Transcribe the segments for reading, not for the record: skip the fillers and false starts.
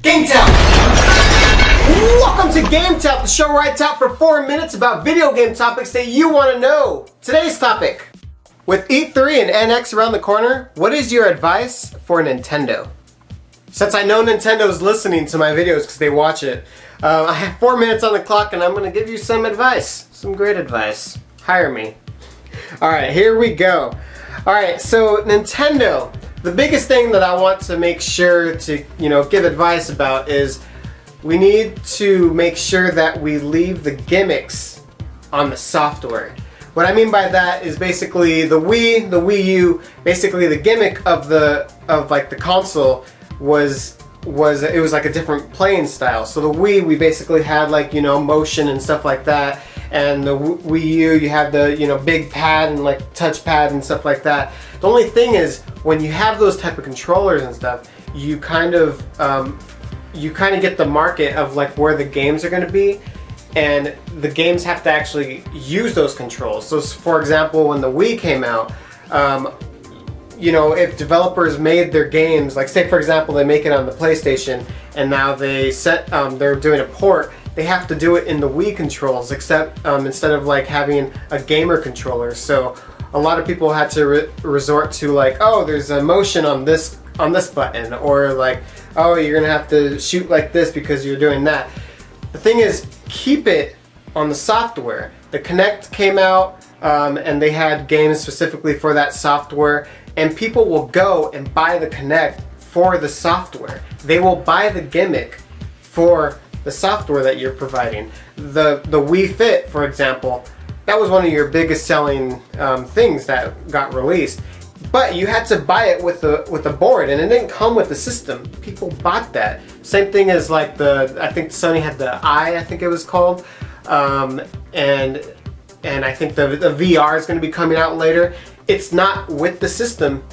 GameTout! Welcome to GameTout, the show where I tout for 4 minutes about video game topics that you want to know. Today's topic: with E3 and NX around the corner, what is your advice for Nintendo? Since I know Nintendo is listening to my videos because they watch it, I have 4 minutes on the clock and I'm going to give you some advice. Some great advice. Hire me. Alright, here we go. Alright, so Nintendo. The biggest thing that I want to make sure to, give advice about is we need to make sure that we leave the gimmicks on the software. What I mean by that is basically the Wii, the Wii U, basically the gimmick of the console was it was like a different playing style. So the Wii, we basically had motion and stuff like that, and the Wii U, you had the big pad and touchpad and stuff like that. The only thing is, when you have those type of controllers and stuff, you kind of get the market of where the games are going to be, and the games have to actually use those controls. So for example, when the Wii came out, if developers made their games, say for example they make it on the PlayStation and now they're doing a port, they have to do it in the Wii controls, except instead of having a gamer controller. So a lot of people had to resort to oh, there's a motion on this button, or oh, you're gonna have to shoot like this because you're doing that. The thing is, keep it on the software. The Kinect came out and they had games specifically for that software, and people will go and buy the Kinect for the software. They will buy the gimmick for the software that you're providing. The Wii Fit, for example, that was one of your biggest selling things that got released. But you had to buy it with a board, and it didn't come with the system. People bought that. Same thing as I think Sony had the I think it was called, and I think the VR is going to be coming out later. It's not with the system.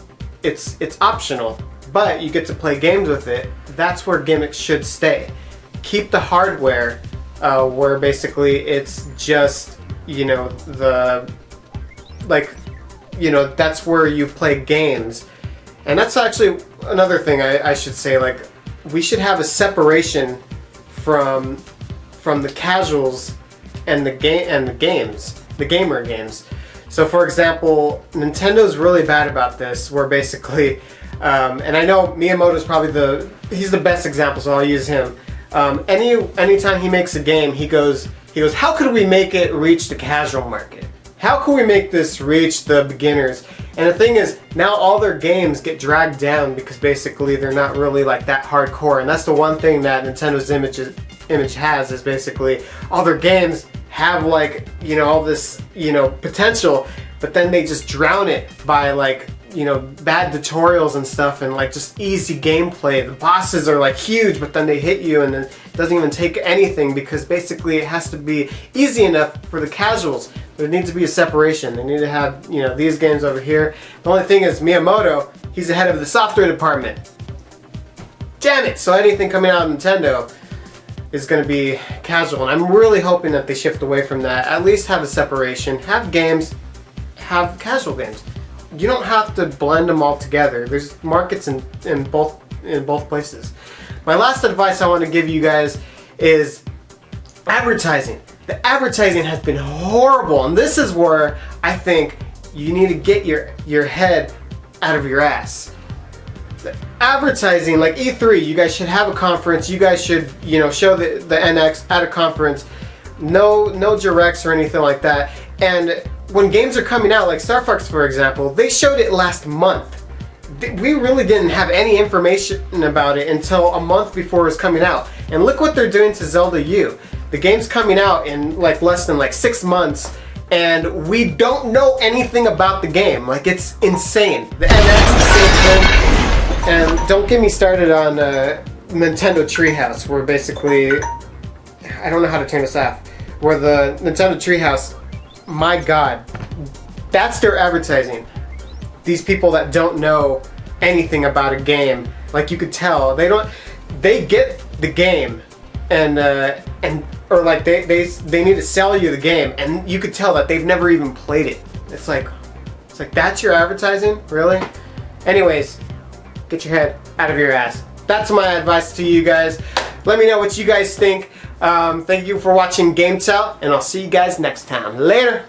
It's optional, but you get to play games with it. That's where gimmicks should stay. Keep the hardware where basically it's just that's where you play games. And that's actually another thing I should say, we should have a separation from the casuals and the gamer games. So for example, Nintendo's really bad about this, where basically and I know Miyamoto's probably he's the best example, so I'll use him. Anytime he makes a game, he goes, how could we make it reach the casual market? How can we make this reach the beginners? And the thing is, now all their games get dragged down because basically they're not really that hardcore. And that's the one thing that Nintendo's image has, is basically all their games have all this potential, but then they just drown it by bad tutorials and stuff, and just easy gameplay. The bosses are huge, but then they hit you and then it doesn't even take anything, because basically it has to be easy enough for the casuals. There needs to be a separation. They need to have these games over here. The only thing is, Miyamoto, he's the head of the software department. Damn it! So anything coming out of Nintendo is going to be casual, and I'm really hoping that they shift away from that. At least have a separation. Have games, have casual games. You don't have to blend them all together. There's markets in both places. My last advice I want to give you guys is advertising. The advertising has been horrible, and this is where I think you need to get your head out of your ass. The advertising, like E3, you guys should have a conference. You guys should show the NX at a conference. No directs or anything like that. And when games are coming out, like Star Fox for example, they showed it last month. We really didn't have any information about it until a month before it was coming out. And look what they're doing to Zelda U. The game's coming out in less than 6 months, and we don't know anything about the game. It's insane. The NX, the same thing. And don't get me started on Nintendo Treehouse, where basically, I don't know how to turn this off, where the Nintendo Treehouse, my god, that's their advertising. These people that don't know anything about a game, you could tell, they get the game, and they need to sell you the game, and you could tell that they've never even played it. It's like that's your advertising? Really? Anyways, get your head out of your ass. That's my advice to you guys. Let me know what you guys think. Thank you for watching GameTout, and I'll see you guys next time. Later.